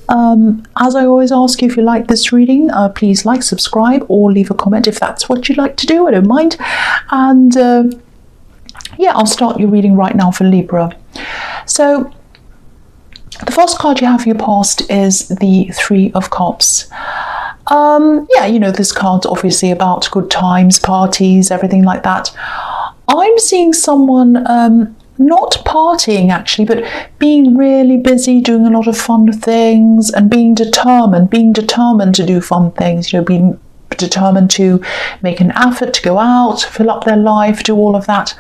As I always ask you, if you like this reading, please like, subscribe, or leave a comment if that's what you'd like to do. I don't mind. And yeah, I'll start your reading right now for Libra. So the first card you have for your past is the Three of Cups. Yeah, you know, this card's obviously about good times, parties, everything like that. I'm seeing someone not partying actually, but being really busy, doing a lot of fun things, and being determined to do fun things, you know, being determined to make an effort to go out, fill up their life, do all of that.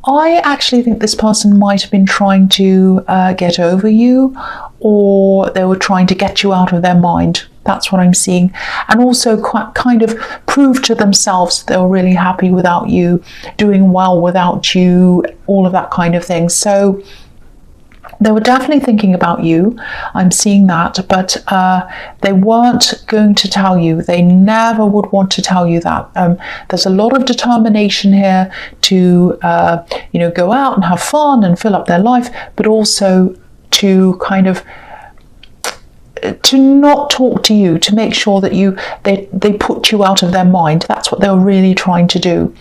I actually think this person might have been trying to get over you, or they were trying to get you out of their mind. That's what I'm seeing. And also quite kind of prove to themselves that they were really happy without you, doing well without you, all of that kind of thing. So they were definitely thinking about you. I'm seeing that, but they weren't going to tell you. They never would want to tell you that. There's a lot of determination here to, you know, go out and have fun and fill up their life, but also to kind of to not talk to you, to make sure that they put you out of their mind. That's what they were really trying to do.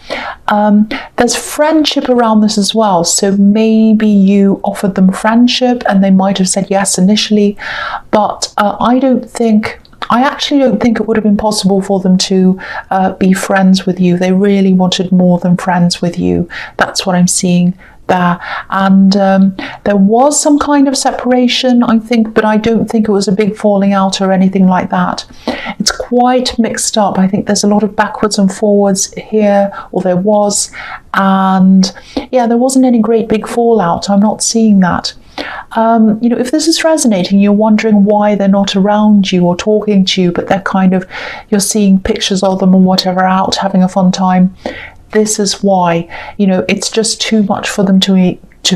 There's friendship around this as well, so maybe you offered them friendship and they might have said yes initially, but I actually don't think it would have been possible for them to be friends with you. They really wanted more than friends with you. That's what I'm seeing there. And there was some kind of separation, I think, but I don't think it was a big falling out or anything like that. It's quite mixed up. I think there's a lot of backwards and forwards here, or there was, and yeah, there wasn't any great big fallout. I'm not seeing that. You know, if this is resonating, you're wondering why they're not around you or talking to you, but they're kind of, you're seeing pictures of them or whatever out having a fun time. This is why, you know, it's just too much for them to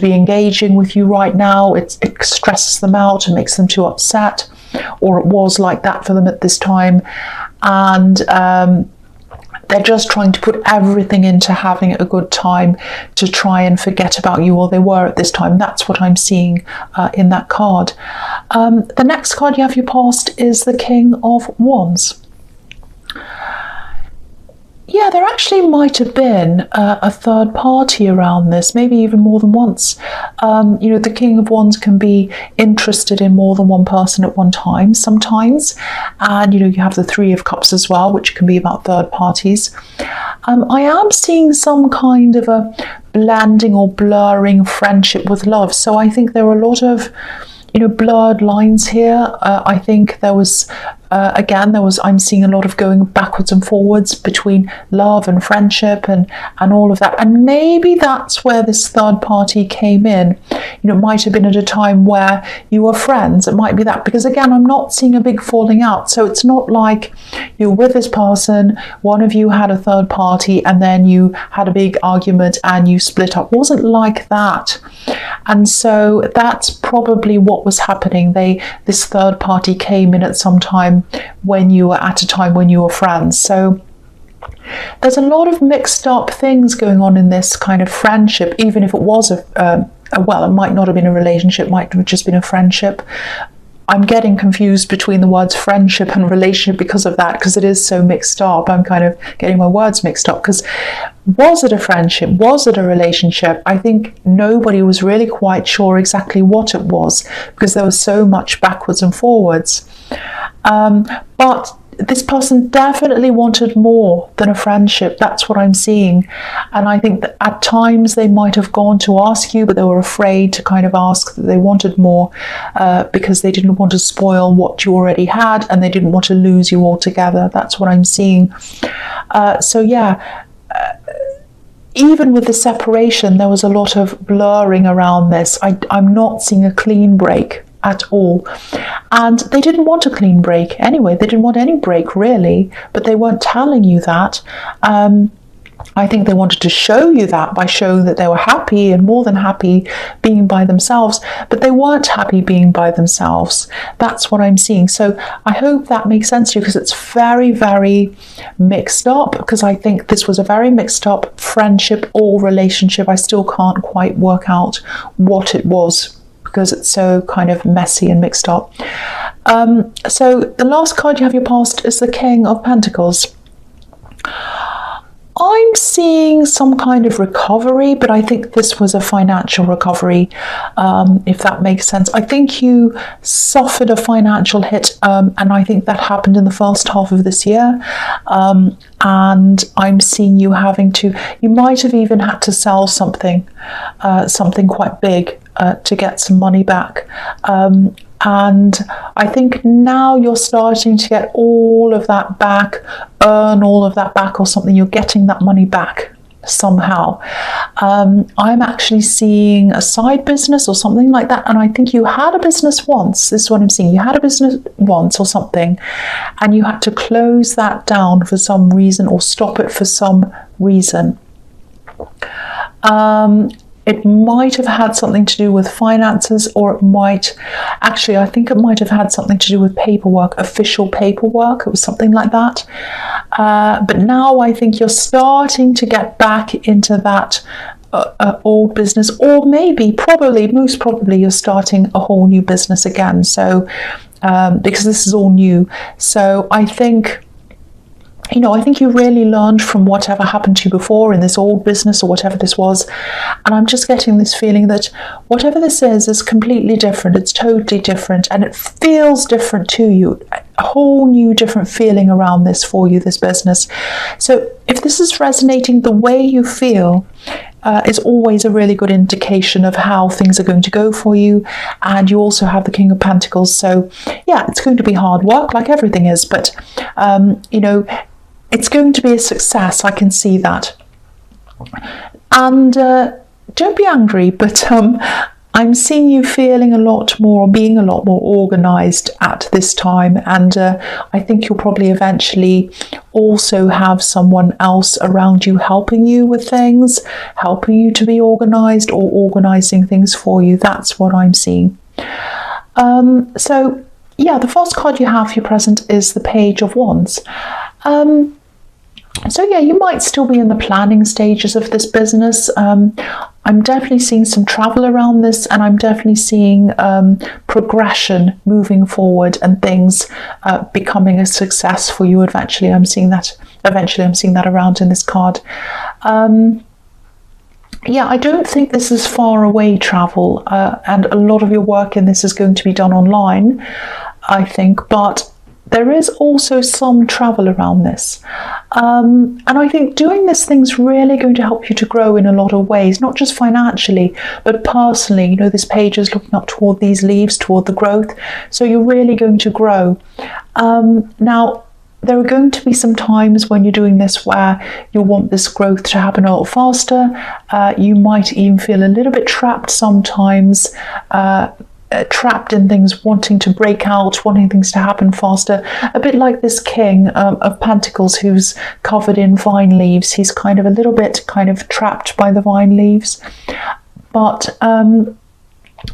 be engaging with you right now. It stresses them out and makes them too upset, or it was like that for them at this time. And they're just trying to put everything into having a good time to try and forget about you, or they were at this time. That's what I'm seeing in that card. The next card you have your past is the King of Wands. Yeah, there actually might have been a third party around this, maybe even more than once. You know, the King of Wands can be interested in more than one person at one time sometimes. And, you know, you have the Three of Cups as well, which can be about third parties. I am seeing some kind of a blending or blurring friendship with love. So I think there are a lot of, you know, blurred lines here. I think there was, I'm seeing a lot of going backwards and forwards between love and friendship and all of that. And maybe that's where this third party came in. You know, it might have been at a time where you were friends. It might be that, because again, I'm not seeing a big falling out. So it's not like you're with this person, one of you had a third party, and then you had a big argument and you split up. It wasn't like that. And so that's probably what was happening. This third party came in at some time when you were at a time when you were friends. So there's a lot of mixed up things going on in this kind of friendship, even if it was well, it might not have been a relationship, might have just been a friendship. I'm getting confused between the words friendship and relationship because of that, because it is so mixed up. I'm kind of getting my words mixed up, because was it a friendship? Was it a relationship? I think nobody was really quite sure exactly what it was, because there was so much backwards and forwards. But this person definitely wanted more than a friendship. That's what I'm seeing. And I think that at times they might have gone to ask you, but they were afraid to kind of ask that they wanted more, because they didn't want to spoil what you already had, and they didn't want to lose you altogether. That's what I'm seeing. So yeah, even with the separation, there was a lot of blurring around this. I'm not seeing a clean break at all. And they didn't want a clean break anyway. They didn't want any break really, but they weren't telling you that. I think they wanted to show you that by showing that they were happy and more than happy being by themselves, but they weren't happy being by themselves. That's what I'm seeing. So I hope that makes sense to you, because it's very, very mixed up, because I think this was a very mixed up friendship or relationship. I still can't quite work out what it was because it's so kind of messy and mixed up. So the last card you have your past is the King of Pentacles. I'm seeing some kind of recovery, but I think this was a financial recovery, if that makes sense. I think you suffered a financial hit, and I think that happened in the first half of this year. And I'm seeing you having to, you might have even had to sell something, something quite big to get some money back. And I think now you're starting to get all of that back, earn all of that back or something. You're getting that money back somehow. I'm actually seeing a side business or something like that. And I think you had a business once. This is what I'm seeing. You had a business once or something, and you had to close that down for some reason or stop it for some reason. It might have had something to do with finances, or it might, actually, I think it might have had something to do with paperwork, official paperwork. It was something like that. But now I think you're starting to get back into that old business, or maybe, probably, most probably, you're starting a whole new business again. So, because this is all new. So I think, you know, I think you really learned from whatever happened to you before in this old business or whatever this was. And I'm just getting this feeling that whatever this is completely different. It's totally different, and it feels different to you. A whole new different feeling around this for you, this business. So if this is resonating, the way you feel is always a really good indication of how things are going to go for you. And you also have the King of Pentacles. So yeah, it's going to be hard work, like everything is, but you know, it's going to be a success. I can see that. And don't be angry, but I'm seeing you feeling a lot more, being a lot more organized at this time. And I think you'll probably eventually also have someone else around you helping you with things, helping you to be organized or organizing things for you. That's what I'm seeing. So yeah, the first card you have for your present is the Page of Wands. So yeah, you might still be in the planning stages of this business. I'm definitely seeing some travel around this, and I'm definitely seeing progression moving forward and things becoming a success for you eventually. I'm seeing that around in this card. Yeah, I don't think this is far away travel, and a lot of your work in this is going to be done online, I think, but there is also some travel around this. And I think doing this thing's really going to help you to grow in a lot of ways, not just financially, but personally. You know, this page is looking up toward these leaves, toward the growth. So you're really going to grow. Now, there are going to be some times when you're doing this where you'll want this growth to happen a little faster. You might even feel a little bit trapped sometimes, trapped in things, wanting to break out, wanting things to happen faster, a bit like this King of Pentacles who's covered in vine leaves. He's kind of a little bit kind of trapped by the vine leaves, but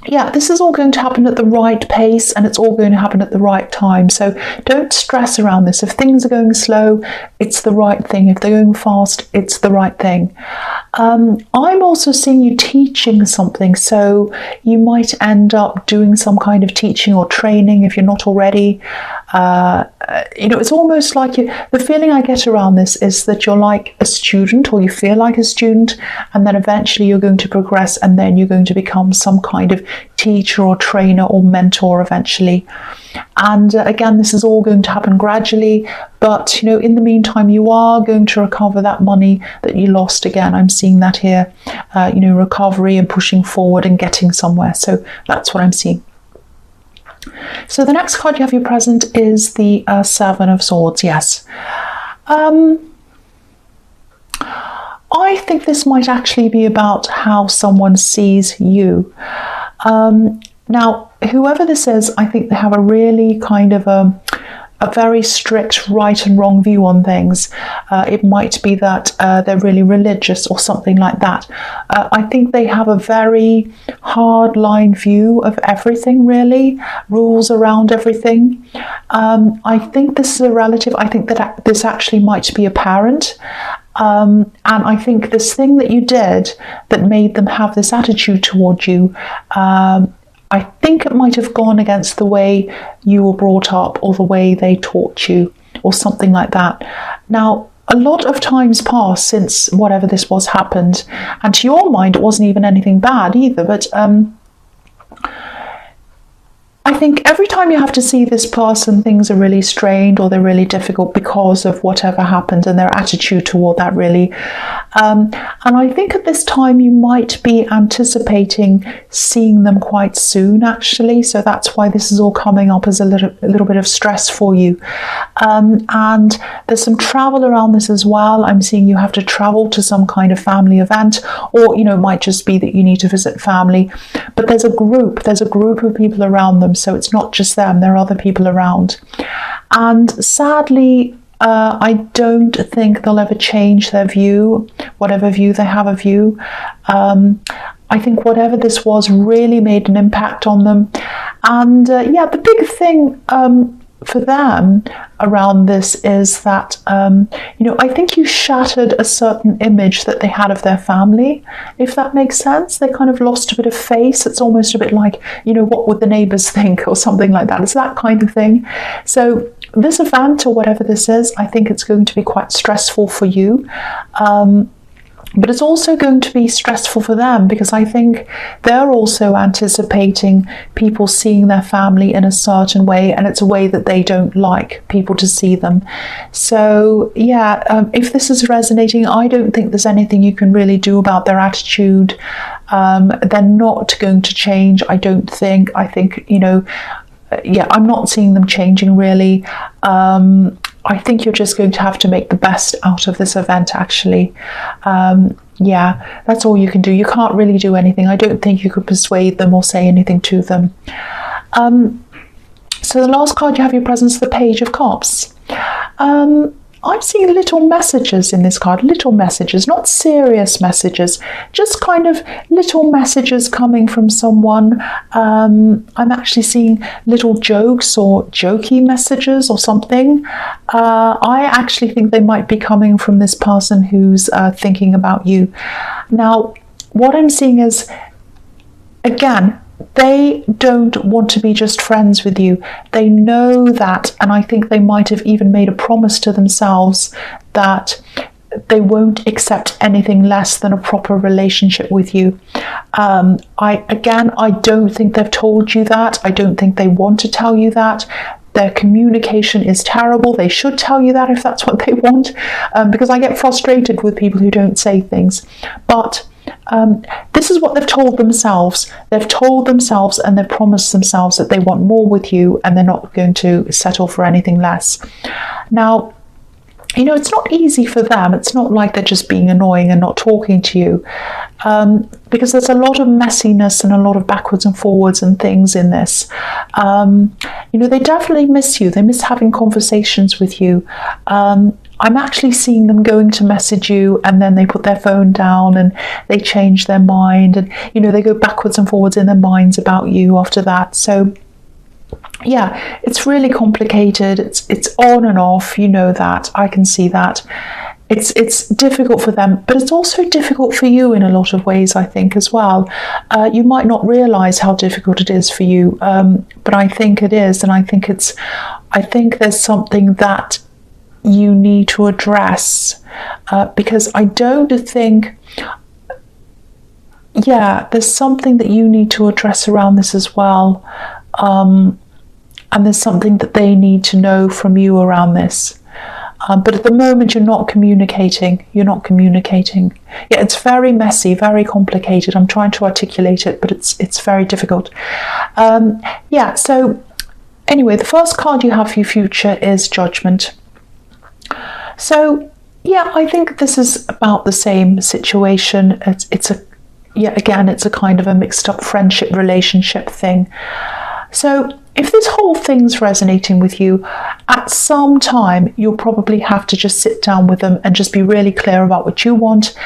yeah, this is all going to happen at the right pace, and it's all going to happen at the right time. So don't stress around this. If things are going slow, it's the right thing. If they're going fast, it's the right thing. I'm also seeing you teaching something, so you might end up doing some kind of teaching or training if you're not already. You know, it's almost like the feeling I get around this is that you're like a student, or you feel like a student, and then eventually you're going to progress, and then you're going to become some kind of teacher or trainer or mentor eventually. And again, this is all going to happen gradually, but you know, in the meantime, you are going to recover that money that you lost. Again, I'm seeing that here, you know, recovery and pushing forward and getting somewhere. So that's what I'm seeing. So the next card you have your present is the Seven of Swords. Yes. I think this might actually be about how someone sees you. Now, whoever this is, I think they have a really kind of a very strict right and wrong view on things. It might be that they're really religious or something like that. I think they have a very hard line view of everything, really, rules around everything. I think this is a relative. I think that this actually might be a parent. And I think this thing that you did that made them have this attitude toward you, I think it might have gone against the way you were brought up or the way they taught you or something like that. Now, a lot of time's passed since whatever this was happened, and to your mind it wasn't even anything bad either, but I think every time you have to see this person, things are really strained or they're really difficult because of whatever happened and their attitude toward that, really. And I think at this time you might be anticipating seeing them quite soon, actually. So that's why this is all coming up as a little bit of stress for you. And there's some travel around this as well. I'm seeing you have to travel to some kind of family event, or, it might just be that you need to visit family. But there's a group of people around them. So it's not just them, there are other people around. And sadly, I don't think they'll ever change their view, whatever view they have of you. I think whatever this was really made an impact on them. And the big thing for them around this is that, I think you shattered a certain image that they had of their family, if that makes sense. They kind of lost a bit of face. It's almost a bit like, what would the neighbours think or something like that. It's that kind of thing. So this event or whatever this is, I think it's going to be quite stressful for you. But it's also going to be stressful for them because I think they're also anticipating people seeing their family in a certain way, and it's a way that they don't like people to see them. So if this is resonating, I don't think there's anything you can really do about their attitude. They're not going to change, I don't think. I think, I'm not seeing them changing really. I think you're just going to have to make the best out of this event, actually. That's all you can do. You can't really do anything. I don't think you could persuade them or say anything to them. So the last card you have your presence, the Page of Cups. I'm seeing little messages in this card, little messages, not serious messages, just kind of little messages coming from someone. I'm actually seeing little jokes or jokey messages or something. I actually think they might be coming from this person who's thinking about you. Now, what I'm seeing is, again, they don't want to be just friends with you. They know that, and I think they might have even made a promise to themselves that they won't accept anything less than a proper relationship with you. I don't think they've told you that. I don't think they want to tell you that. Their communication is terrible. They should tell you that if that's what they want, because I get frustrated with people who don't say things. But this is what they've told themselves. They've told themselves and they've promised themselves that they want more with you and they're not going to settle for anything less. Now, it's not easy for them. It's not like they're just being annoying and not talking to you, because there's a lot of messiness and a lot of backwards and forwards and things in this. They definitely miss you. They miss having conversations with you. I'm actually seeing them going to message you and then they put their phone down and they change their mind, and they go backwards and forwards in their minds about you after that. So it's really complicated. It's on and off, that. I can see that. It's difficult for them, but it's also difficult for you in a lot of ways, I think, as well. You might not realize how difficult it is for you, but I think it is, and I think there's something that you need to address, because I don't think, there's something that you need to address around this as well. And there's something that they need to know from you around this. But at the moment, you're not communicating. Yeah, it's very messy, very complicated. I'm trying to articulate it, but it's very difficult. So anyway, the first card you have for your future is Judgment. So, I think this is about the same situation. It's a kind of a mixed up friendship relationship thing. So if this whole thing's resonating with you, at some time you'll probably have to just sit down with them and just be really clear about what you want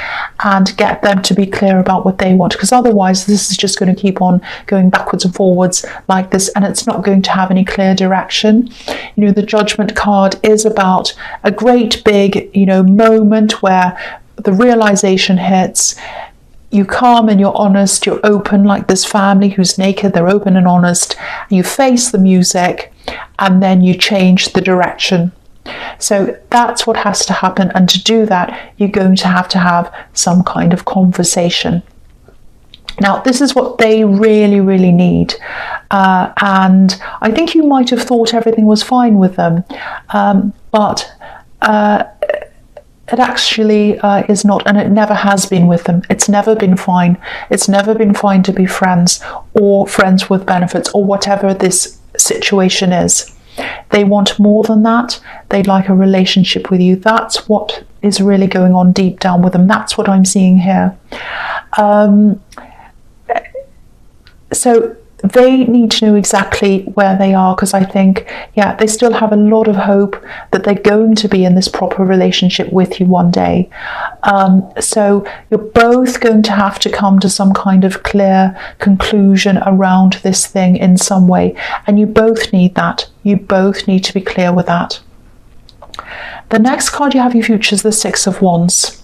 and get them to be clear about what they want, because otherwise this is just going to keep on going backwards and forwards like this, and it's not going to have any clear direction. The Judgment card is about a great big moment where the realization hits. you come and you're honest, you're open, like this family who's naked, they're open and honest, and you face the music, and then you change the direction. So that's what has to happen, and to do that, you're going to have some kind of conversation. Now, this is what they really, really need. And I think you might have thought everything was fine with them, but it actually is not, and it never has been with them. It's never been fine. It's never been fine to be friends or friends with benefits or whatever this situation is. They want more than that. They'd like a relationship with you. That's what is really going on deep down with them. That's what I'm seeing here. So they need to know exactly where they are, because I think, yeah, they still have a lot of hope that they're going to be in this proper relationship with you one day. So you're both going to have to come to some kind of clear conclusion around this thing in some way. And you both need that. You both need to be clear with that. The next card you have your future is the Six of Wands.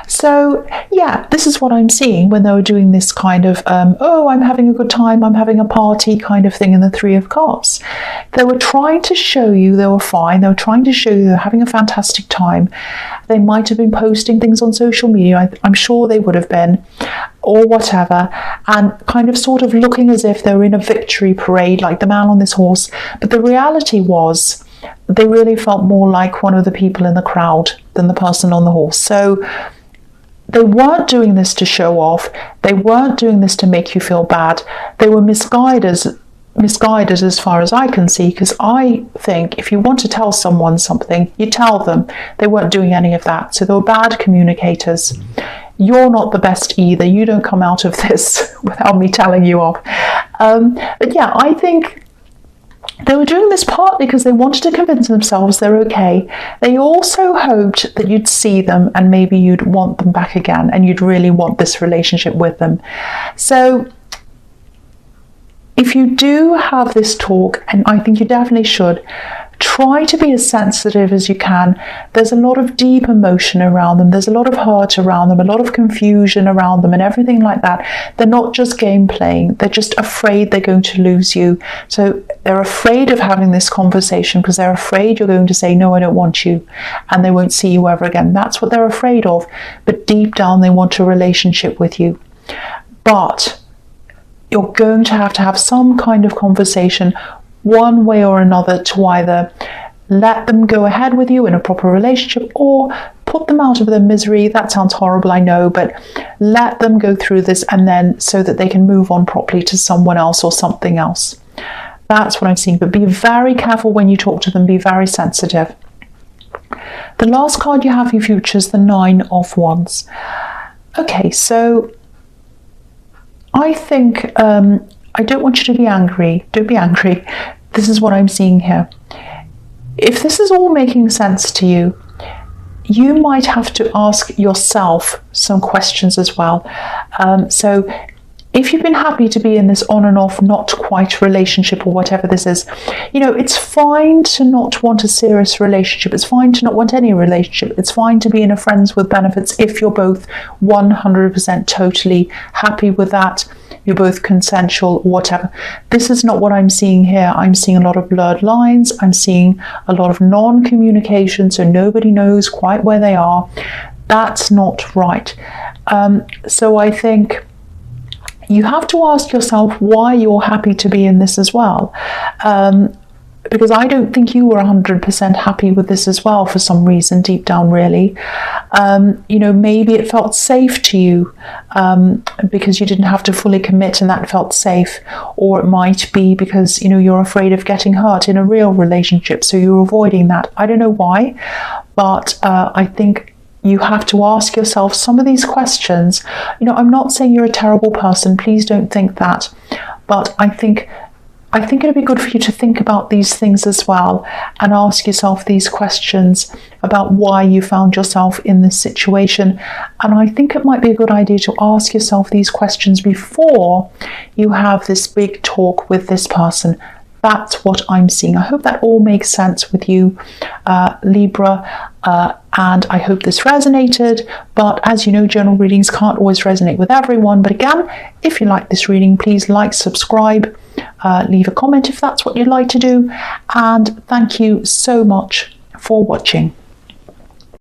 So, yeah, this is what I'm seeing when they were doing this kind of, oh, I'm having a good time, I'm having a party kind of thing in the Three of Cups. They were trying to show you they were fine. They were trying to show you they were having a fantastic time. They might have been posting things on social media. I'm sure they would have been, or whatever, and kind of sort of looking as if they were in a victory parade, like the man on this horse. But the reality was, they really felt more like one of the people in the crowd than the person on the horse. So they weren't doing this to show off. They weren't doing this to make you feel bad. They were misguided as far as I can see, because I think if you want to tell someone something, you tell them. They weren't doing any of that. So they were bad communicators. You're not the best either. You don't come out of this without me telling you off. But yeah, I think they were doing this partly because they wanted to convince themselves they're okay. They also hoped that you'd see them and maybe you'd want them back again and you'd really want this relationship with them. So if you do have this talk, and I think you definitely should, try to be as sensitive as you can. There's a lot of deep emotion around them. There's a lot of hurt around them, a lot of confusion around them and everything like that. They're not just game playing. They're just afraid they're going to lose you. So they're afraid of having this conversation because they're afraid you're going to say, no, I don't want you, and they won't see you ever again. That's what they're afraid of. But deep down, they want a relationship with you. But you're going to have some kind of conversation one way or another to either let them go ahead with you in a proper relationship or put them out of their misery. That sounds horrible, I know, but let them go through this, and then so that they can move on properly to someone else or something else. That's what I'm seeing. But be very careful when you talk to them. Be very sensitive. The last card you have in your future is the Nine of Wands. Okay, so I think I don't want you to be angry. Don't be angry. This is what I'm seeing here. If this is all making sense to you, you might have to ask yourself some questions as well. So if you've been happy to be in this on and off, not quite relationship or whatever this is, you know, it's fine to not want a serious relationship. It's fine to not want any relationship. It's fine to be in a friends with benefits if you're both 100% totally happy with that. You're both consensual, whatever. This is not what I'm seeing here. I'm seeing a lot of blurred lines. I'm seeing a lot of non-communication, so nobody knows quite where they are. That's not right. So I think you have to ask yourself why you're happy to be in this as well. Because I don't think you were 100% happy with this as well for some reason, deep down, really. You know, maybe it felt safe to you because you didn't have to fully commit and that felt safe. Or it might be because, you know, you're afraid of getting hurt in a real relationship, so you're avoiding that. I don't know why, but I think you have to ask yourself some of these questions. You know, I'm not saying you're a terrible person. Please don't think that. But I think it'd be good for you to think about these things as well and ask yourself these questions about why you found yourself in this situation. And I think it might be a good idea to ask yourself these questions before you have this big talk with this person. That's what I'm seeing. I hope that all makes sense with you, Libra. and I hope this resonated. But as you know, general readings can't always resonate with everyone. But again, if you like this reading, please like, subscribe, leave a comment if that's what you'd like to do. And thank you so much for watching.